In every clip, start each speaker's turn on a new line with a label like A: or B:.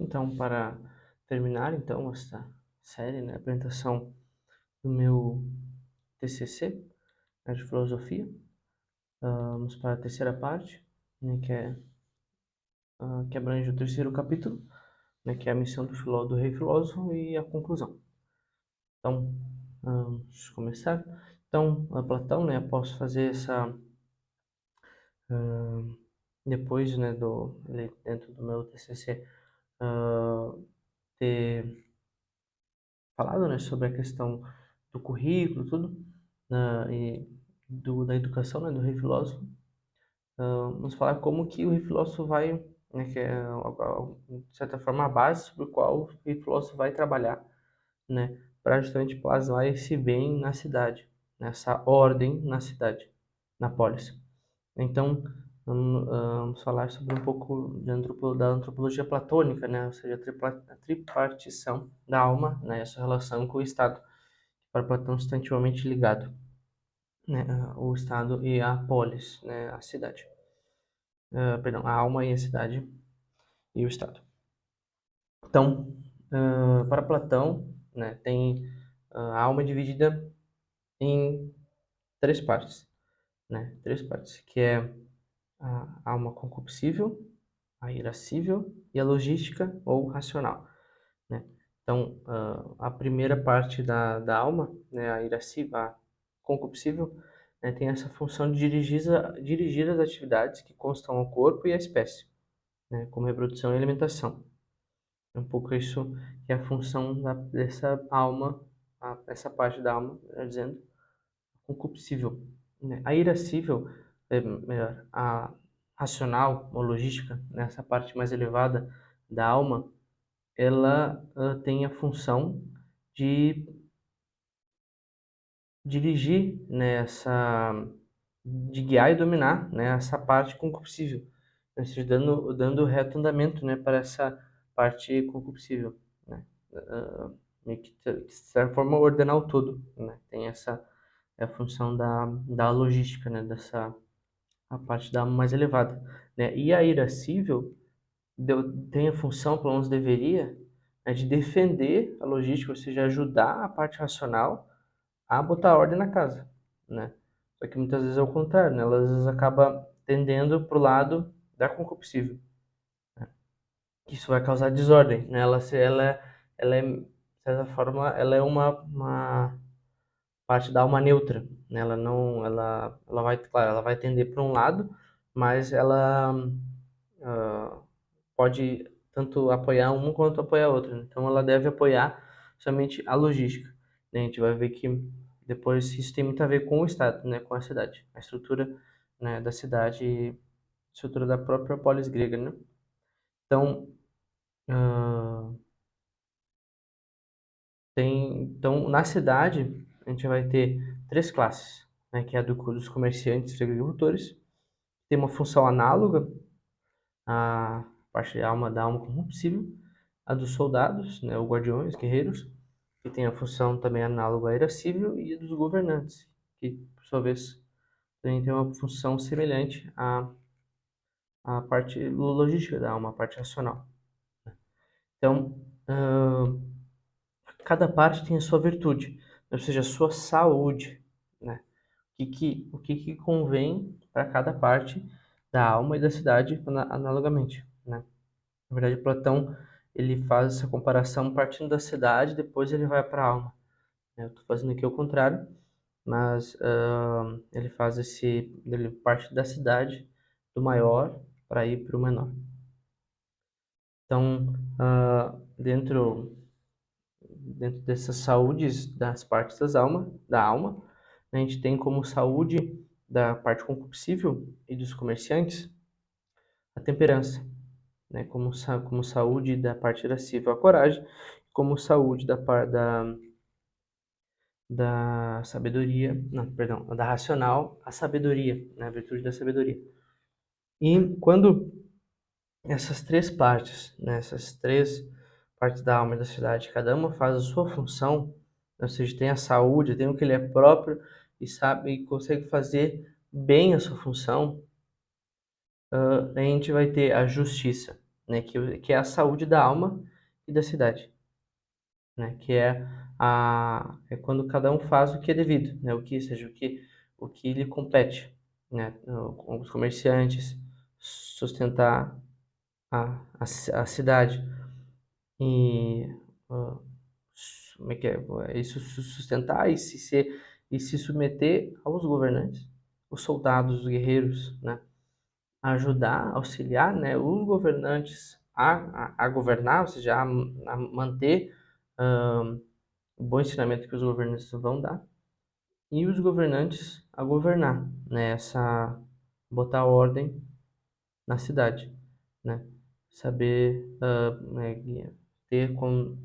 A: Então, para terminar, então, essa série, né, apresentação do meu TCC, né, de filosofia, vamos para a terceira parte, né, que abrange o terceiro capítulo, né, que é a missão do rei filósofo e a conclusão. Então, vamos começar. Então, Platão, né, após fazer essa, ah, depois, né, dentro do meu TCC, ter falado, né, sobre a questão do currículo, tudo, e da educação, né, do rei filósofo, vamos falar como que o rei filósofo vai, né, que é, de certa forma, a base sobre o qual o rei filósofo vai trabalhar, né, para justamente plasmar esse bem na cidade, nessa ordem na cidade, na polis. Então, vamos falar sobre um pouco da antropologia platônica, né, ou seja, a tripartição da alma, né, essa relação com o Estado, que para Platão está intimamente ligado, né, o Estado e a polis, né, a cidade. Perdão, a alma e a cidade e o Estado. Então, para Platão, né, tem a alma dividida em três partes, né, que é a alma concupiscível, a irascível e a logística ou racional, né? Então, a primeira parte da alma, né, a irascível, a concupiscível, né, tem essa função de dirigir as atividades que constam ao corpo e à espécie, né, como reprodução e alimentação. É um pouco isso que é a função dessa alma, essa parte da alma, melhor dizendo, concupiscível, né? A irascível, melhor, a racional ou logística, nessa parte mais elevada da alma, ela tem a função de dirigir, né, de guiar e dominar, né, essa parte concupiscível, ou seja, dando reto andamento, né, para essa parte concupiscível, né, meio que de certa forma ordenar o todo, né, tem essa é a função da logística, né, a parte da mais elevada, né, e a irascível tem a função, pelo menos deveria, né, de defender a logística, ou seja, ajudar a parte racional a botar ordem na casa, né? Só que muitas vezes é o contrário, né? Ela às vezes acaba tendendo para o lado da concupiscível. Isso vai causar desordem, né? Ela é, de certa forma, ela é uma parte da alma neutra, né? Ela vai, claro, ela vai tender para um lado, mas ela ah, pode tanto apoiar uma quanto apoiar a outra, né? Então ela deve apoiar somente a logística, né? A gente vai ver que depois isso tem muito a ver com o estado, né? Com a cidade, a estrutura, né, da cidade e a estrutura da própria polis grega, né? Então, ah, então na cidade a gente vai ter três classes, né? Que é a dos comerciantes e agricultores, tem uma função análoga à parte da alma corruptível, a dos soldados, né, os guardiões, guerreiros, que tem a função também análoga à irascível, e a dos governantes, que, por sua vez, também tem uma função semelhante à parte logística da alma, a parte racional. Então, cada parte tem a sua virtude, ou seja, a sua saúde, né? O que convém para cada parte da alma e da cidade analogamente, né? Na verdade, Platão ele faz essa comparação partindo da cidade, depois ele vai para a alma, né? Eu estou fazendo aqui o contrário, mas ele parte da cidade, do maior, para ir para o menor. Então, dentro dessas saúdes das partes da alma, a gente tem como saúde da parte concupiscível e dos comerciantes a temperança, né? Como saúde da parte irascível a coragem, como saúde da sabedoria, não, perdão, da racional a sabedoria, né? A virtude da sabedoria. E quando essas três partes, né, essas três partes da alma e da cidade, cada uma faz a sua função, ou seja, tem a saúde, tem o que ele é próprio e sabe e consegue fazer bem a sua função, a gente vai ter a justiça, né, que é a saúde da alma e da cidade, né, que é quando cada um faz o que é devido, né, o que lhe compete, né, os comerciantes sustentar a cidade e como é que é? Isso sustentar e se submeter aos governantes, os soldados, os guerreiros, né, ajudar, auxiliar, né, os governantes a governar, ou seja, a manter o bom ensinamento que os governantes vão dar, e os governantes a governar, né, botar ordem na cidade, né, saber, né,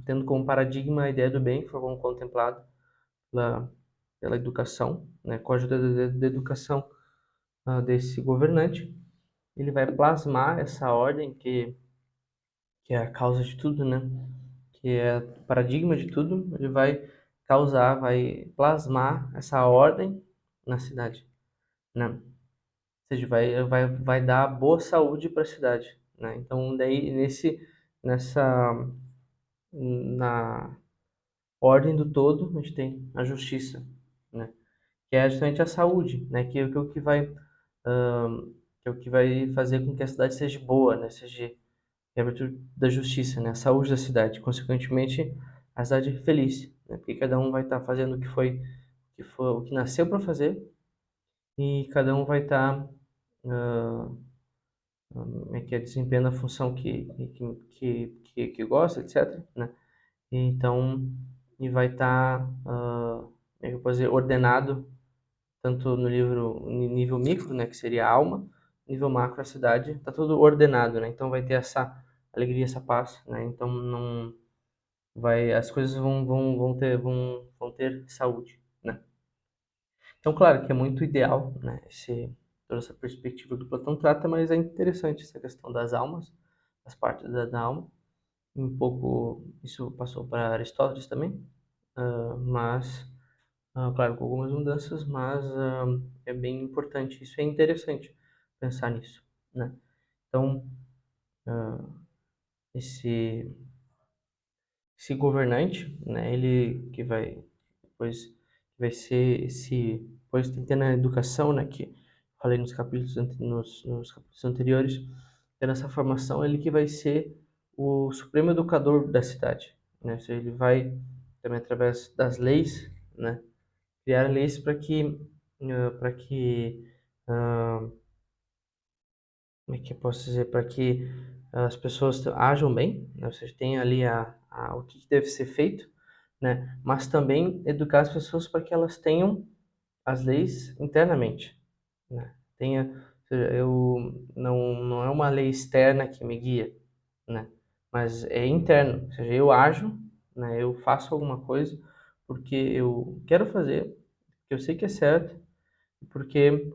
A: tendo como paradigma a ideia do bem, que foi contemplado pela, pela educação, né, com a ajuda da educação desse governante, ele vai plasmar essa ordem que é a causa de tudo, né? Que é o paradigma de tudo, ele vai plasmar essa ordem na cidade, né? Ou seja, vai dar boa saúde para a cidade, né? Então, daí, nessa, na ordem do todo, a gente tem a justiça, né? Que é justamente a saúde, né? Que é o que que é o que vai fazer com que a cidade seja boa, né? Seja é a virtude da justiça, né? A saúde da cidade. Consequentemente, a cidade é feliz, né? Porque cada um vai estar fazendo o que nasceu para fazer e cada um vai estar que é desempenhando a função que gosta, etc, né? E então, e vai estar, como é que eu posso dizer, ordenado tanto no nível micro, né, que seria a alma, nível macro a cidade, tá tudo ordenado, né? Então vai ter essa alegria, essa paz, né? Então não as coisas vão ter saúde, né? Então, claro que é muito ideal, né, toda essa perspectiva que o Platão trata, mas é interessante essa questão das almas, as partes da alma. Um pouco isso passou para Aristóteles também, mas claro, com algumas mudanças, mas é bem importante. Isso é interessante pensar nisso, né? Então, esse, esse governante, né? Ele que vai ser depois tendo a educação, né? Que falei nos capítulos anteriores, tendo essa formação, ele que vai ser o supremo educador da cidade, né? Ou seja, ele vai também através das leis, né? Criar leis para que ah, como é que eu posso dizer, para que as pessoas ajam bem, né? Ou seja, tem ali o que deve ser feito, né? Mas também educar as pessoas para que elas tenham as leis internamente, né? Ou seja, não é uma lei externa que me guia, né? Mas é interno, ou seja, eu ajo, né? Eu faço alguma coisa porque eu quero fazer, porque eu sei que é certo, porque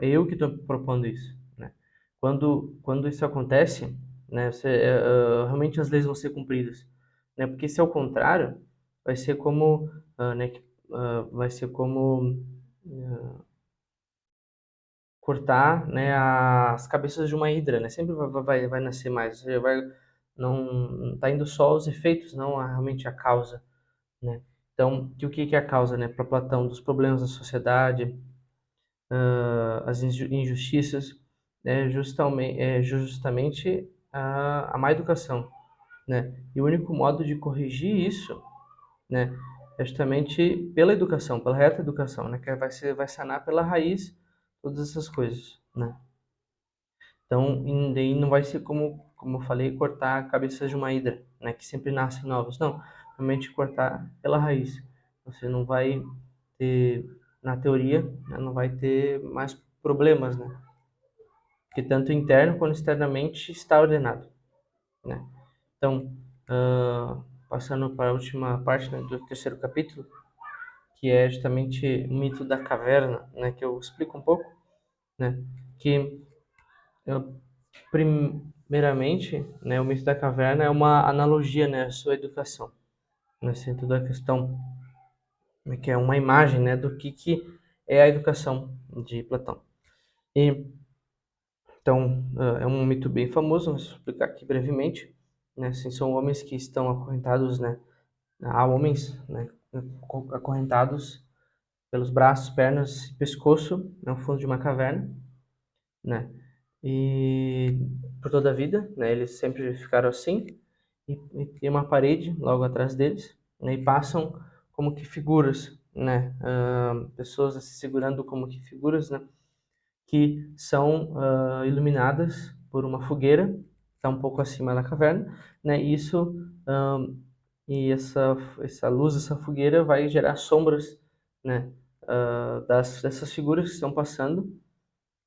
A: é eu que estou propondo isso, né? Quando isso acontece, né, realmente as leis vão ser cumpridas, né? Porque se é o contrário, vai ser como, né, vai ser como cortar, né, as cabeças de uma hidra, né? Sempre vai nascer mais, você vai não tá indo só os efeitos, não realmente a causa, né? Então, o que é a causa, né, para Platão dos problemas da sociedade, as injustiças, justamente a má educação, né? E o único modo de corrigir isso, né, é justamente pela educação, pela reta educação, né? Que vai sanar pela raiz todas essas coisas, né? Então, daí não vai ser como eu falei, cortar a cabeça de uma hidra, né? Que sempre nascem novos. Não, realmente cortar pela raiz. Você não vai ter, na teoria, né, não vai ter mais problemas, né? Que tanto interno quanto externamente está ordenado, né? Então, passando para a última parte, né, do terceiro capítulo, que é justamente o mito da caverna, né, que eu explico um pouco, né, que primeiramente, né, o mito da caverna é uma analogia, né, à sua educação, né, assim, toda a questão, que é uma imagem, né, do que é a educação de Platão. E Então, é um mito bem famoso, vou explicar aqui brevemente, né? Assim, são homens que estão acorrentados, né? Há homens, né? Acorrentados pelos braços, pernas e pescoço no fundo de uma caverna, né? E por toda a vida, né? Eles sempre ficaram assim e tem uma parede logo atrás deles, né? E passam como que figuras, né? Pessoas se segurando como que figuras, né? Que são iluminadas por uma fogueira, que está um pouco acima da caverna, né? E essa luz, essa fogueira vai gerar sombras, né? Dessas figuras que estão passando,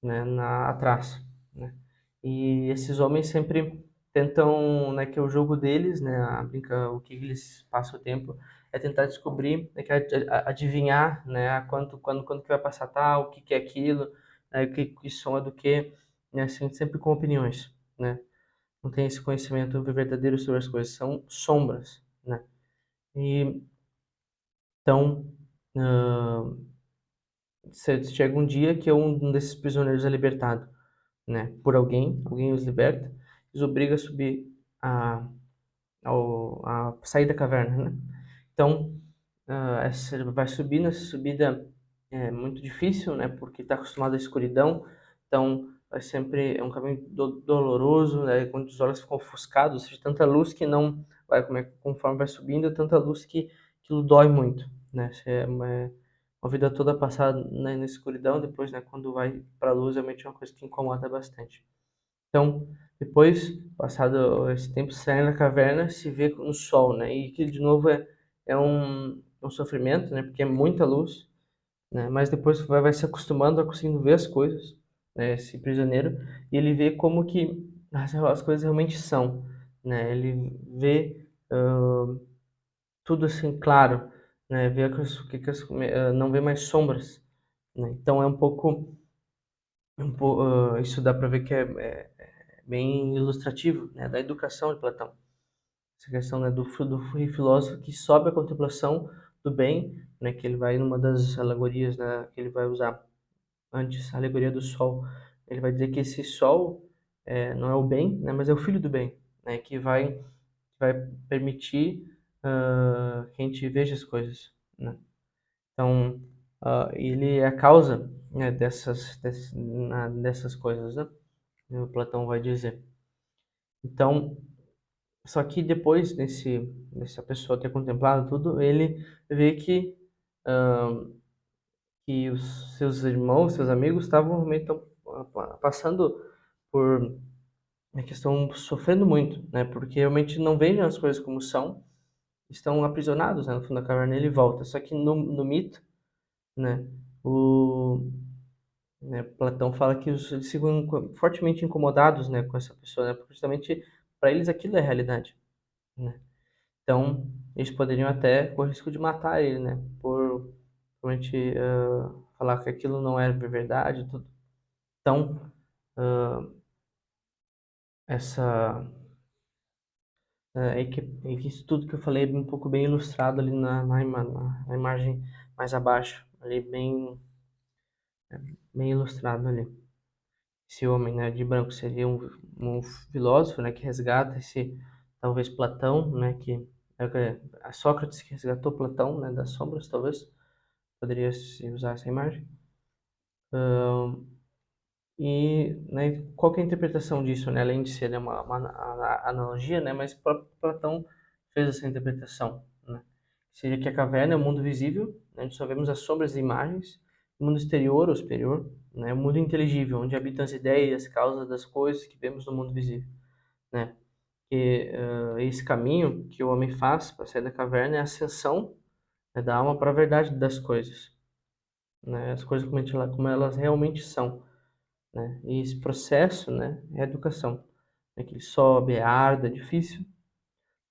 A: né? Atrás, né? E esses homens sempre tentam, né? Que é o jogo deles, né? O que eles passam o tempo é tentar descobrir, né, adivinhar, né? Quando que vai passar tal, o que que é aquilo, né? Que som é do que, né? Assim, sempre com opiniões, né? Não tem esse conhecimento verdadeiro sobre as coisas, são sombras, né? E então, ah, chega um dia que um desses prisioneiros é libertado, né? Por alguém os liberta, e os obriga a subir a, a sair da caverna, né? Então, vai subir nessa subida é muito difícil, né? Porque está acostumado à escuridão, então vai sempre é um caminho doloroso, né? Quando os olhos ficam ofuscados, ou seja, tanta luz que não vai conforme vai subindo, tanta luz que aquilo dói muito, né? É uma vida toda passada, né, na escuridão, depois, né, quando vai para a luz, realmente é uma coisa que incomoda bastante. Então, depois, passado esse tempo, sai da caverna, se vê no sol, né? E que de novo é um sofrimento, né? Porque é muita luz, né? Mas depois vai se acostumando, vai conseguindo ver as coisas, né? Esse prisioneiro, e ele vê como que as coisas realmente são, né? Ele vê tudo assim claro, né? Vê não vê mais sombras, né? Então é isso dá para ver que é bem ilustrativo, né? Da educação de Platão. Essa questão, né, do filósofo que sobe a contemplação do bem, né, que ele vai numa das alegorias, né, que ele vai usar antes, a alegoria do sol. Ele vai dizer que esse sol não é o bem, né, mas é o filho do bem, né, que vai permitir que a gente veja as coisas, né. Então, ele é a causa, né, dessas coisas, né, o Platão vai dizer. Então, só que depois dessa pessoa ter contemplado tudo, ele vê que os seus irmãos, seus amigos estavam realmente passando por uma questão, sofrendo muito, né? Porque realmente não veem as coisas como são, estão aprisionados, né, no fundo da caverna. Ele volta. Só que no mito, né, o Platão fala que eles ficam fortemente incomodados, né, com essa pessoa, né? Porque justamente para eles aquilo é realidade, né? Então, eles poderiam até correr o risco de matar ele, né? Por a gente falar que aquilo não era verdade, tudo. Então, essa é que isso tudo que eu falei é um pouco bem ilustrado ali na imagem mais abaixo, ali bem ilustrado ali. Esse homem, né, de branco seria um filósofo, né, que resgata esse talvez Platão, né, que a Sócrates que resgatou Platão, né, das sombras, talvez poderia se usar essa imagem. E, né, qual que é a interpretação disso, né? Além de ser, né, uma analogia, né? Mas o próprio Platão fez essa interpretação, né? Seria que a caverna é o mundo visível, né, onde só vemos as sombras e imagens, o mundo exterior ou superior, né? O mundo inteligível, onde habitam as ideias, causas das coisas que vemos no mundo visível, né? Que esse caminho que o homem faz para sair da caverna é a ascensão, né, da alma para a verdade das coisas, né? As coisas como elas realmente são, né? E esse processo, né, é a educação. É que ele sobe, é árduo, é difícil,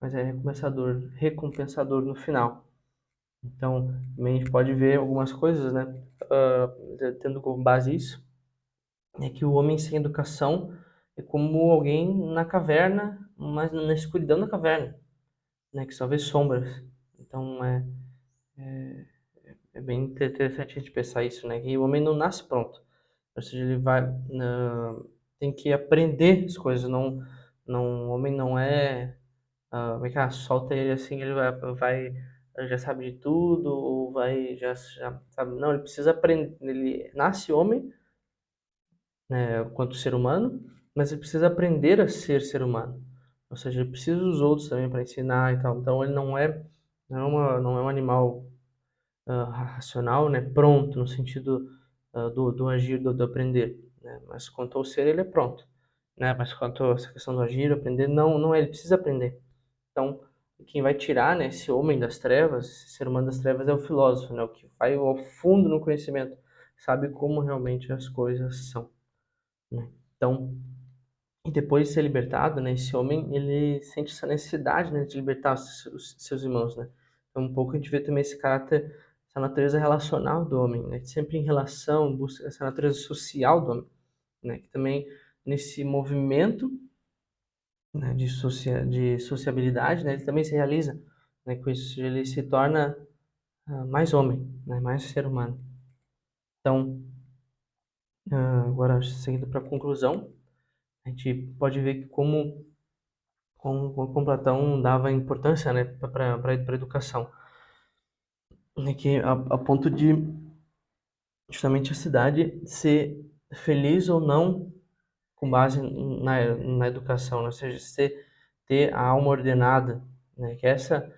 A: mas é recompensador no final. Então, também a gente pode ver algumas coisas, né, tendo como base isso, é que o homem sem educação é como alguém na caverna, mas na escuridão da caverna, né, que só vê sombras. Então, é bem interessante a gente pensar isso, né, que o homem não nasce pronto. Ou seja, ele vai tem que aprender as coisas, o homem não é, como é que é? Solta ele assim, ele já sabe de tudo, ou já sabe. Não, ele precisa aprender, ele nasce homem, né, quanto ser humano, mas ele precisa aprender a ser ser humano. Ou seja, ele precisa dos outros também para ensinar e tal. Então ele não é um animal racional, né, pronto, no sentido do agir, do aprender, né? Mas quanto ao ser, ele é pronto, né? Mas quanto a essa questão do agir, aprender, não é, ele precisa aprender. Então, quem vai tirar, né, esse homem das trevas, esse ser humano das trevas, é o filósofo, né? O que vai ao fundo no conhecimento, sabe como realmente as coisas são, né? Então, e depois de ser libertado, né, esse homem, ele sente essa necessidade, né, de libertar os seus irmãos, né? Então, um pouco a gente vê também esse caráter, essa natureza relacional do homem, né? Sempre em relação, busca essa natureza social do homem, né? Que também nesse movimento, né, de sociabilidade, né, ele também se realiza, né? Com isso ele se torna mais homem, né? Mais ser humano. Então, agora seguindo para a conclusão, a gente pode ver que como Platão dava importância, né, para a educação, né, que a ponto de justamente a cidade ser feliz ou não com base na educação, né? Ou seja, ter a alma ordenada, né, que essa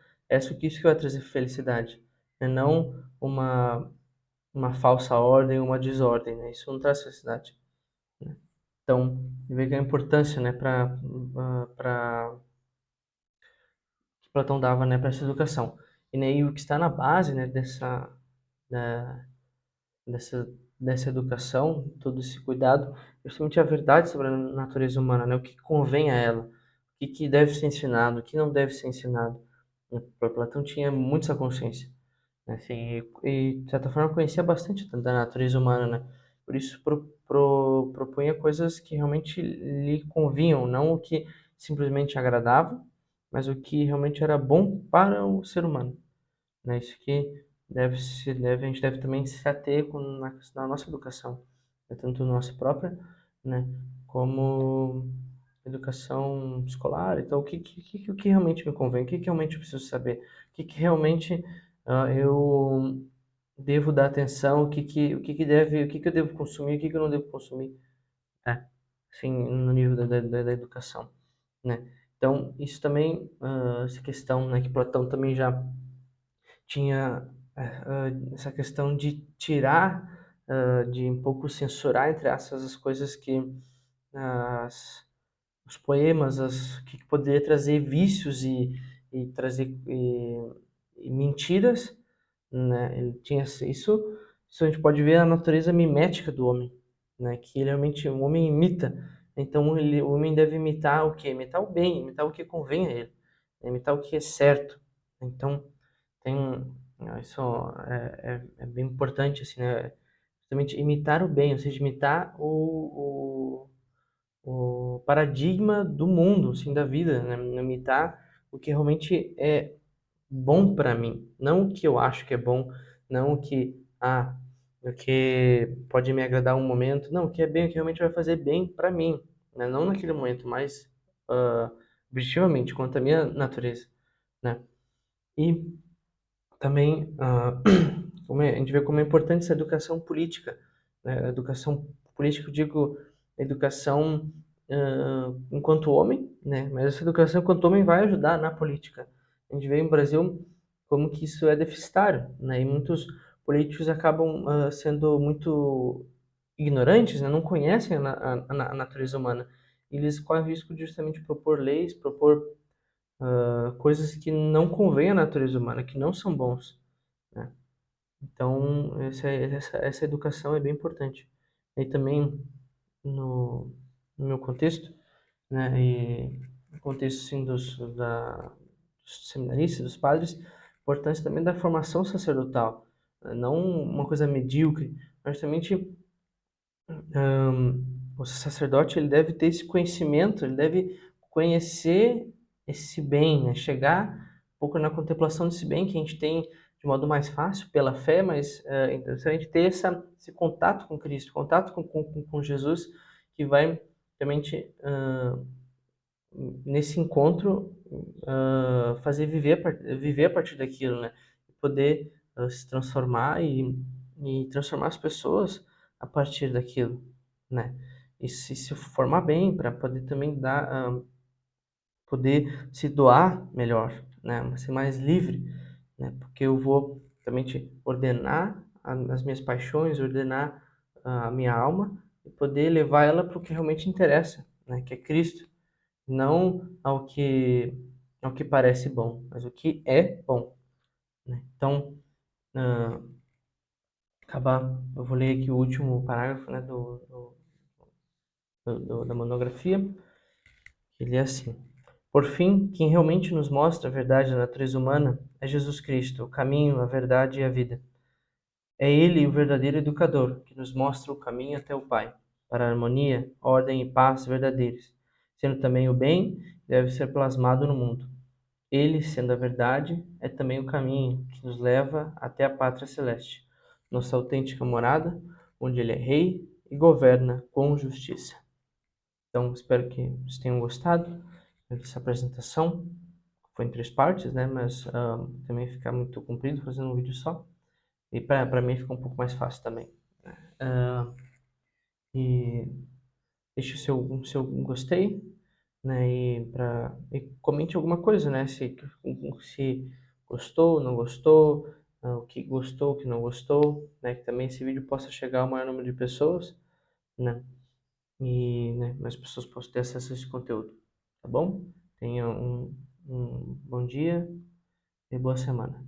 A: que isso que vai trazer felicidade, né? Não uma falsa ordem, uma desordem, né? Isso não traz felicidade, né? Então, vê que a importância, né, para que Platão dava, né, para essa educação. E aí o que está na base, né, da, dessa, dessa educação, todo esse cuidado, é justamente a verdade sobre a natureza humana, né, o que convém a ela, que deve ser ensinado, o que não deve ser ensinado. Platão tinha muito essa consciência, né, assim, de certa forma conhecia bastante da natureza humana, né, por isso propunha coisas que realmente lhe convinham, não o que simplesmente agradava, mas o que realmente era bom para o ser humano, né? Isso que a gente deve também se ater na nossa educação, né? Tanto nossa própria, né? Como educação escolar. Então, o que realmente me convém? O que realmente eu preciso saber? O que realmente eu devo dar atenção? O que eu devo consumir? O que eu não devo consumir? É, assim, no nível da educação, né? Então, isso também, essa questão, né, que Platão também já tinha essa questão de tirar, de um pouco censurar, entre aspas, as coisas que as, os poemas, que poderia trazer vícios e trazer e mentiras, né? Ele tinha isso a gente pode ver a natureza mimética do homem, né? Que ele realmente o homem imita. Então o homem deve imitar o quê? Imitar o bem, imitar o que convém a ele, né? Imitar o que é certo. Então isso é bem importante assim, né? Justamente imitar o bem, ou seja, imitar o paradigma do mundo, assim, da vida, né? Imitar o que realmente é bom para mim, não o que eu acho que é bom, não o que pode me agradar um momento, não, o que é bem, o que realmente vai fazer bem para mim, né? Não naquele momento, mas objetivamente, quanto à minha natureza, né? E também a gente vê como é importante essa educação política, né? A educação política, eu digo, educação enquanto homem, né? Mas essa educação enquanto homem vai ajudar na política. A gente vê no Brasil como que isso é deficitário, né? E muitos políticos acabam sendo muito ignorantes, né? Não conhecem a natureza humana. E eles correm o risco de justamente propor leis, propor coisas que não convêm à natureza humana, que não são bons, né? Então, essa educação é bem importante. E também, no, no meu contexto, né, e no contexto, assim, dos seminaristas, dos padres, importância também da formação sacerdotal, né? Não uma coisa medíocre, mas também o sacerdote ele deve ter esse conhecimento, ele deve conhecer esse bem, né? Chegar um pouco na contemplação desse bem que a gente tem de modo mais fácil pela fé, mas é interessante ter esse contato com Cristo, contato com Jesus, que vai realmente nesse encontro fazer viver a partir daquilo, né? Poder se transformar e transformar as pessoas a partir daquilo, né? E se formar bem para poder também poder se doar melhor, né? Ser mais livre, né? Porque eu vou realmente ordenar as minhas paixões, ordenar a minha alma e poder levar ela para o que realmente interessa, né? Que é Cristo, não ao que parece bom, mas o que é bom, né? Então, ah, eu vou ler aqui o último parágrafo, né, da monografia. Ele é assim: por fim, quem realmente nos mostra a verdade da natureza humana é Jesus Cristo, o caminho, a verdade e a vida. É Ele o verdadeiro educador, que nos mostra o caminho até o Pai, para a harmonia, ordem e paz verdadeiros, sendo também o bem que deve ser plasmado no mundo. Ele, sendo a verdade, é também o caminho que nos leva até a pátria celeste, nossa autêntica morada, onde Ele é Rei e governa com justiça. Então, espero que vocês tenham gostado dessa apresentação. Foi em 3 partes, né? Mas também fica muito comprido fazendo um vídeo só. E para mim fica um pouco mais fácil também. Ah, e deixe o seu gostei, né? E comente alguma coisa, né? Se gostou, não gostou, o que gostou, o que não gostou, né? Que também esse vídeo possa chegar ao maior número de pessoas, né? E, né, mais pessoas possam ter acesso a esse conteúdo, tá bom? Tenha um bom dia e boa semana.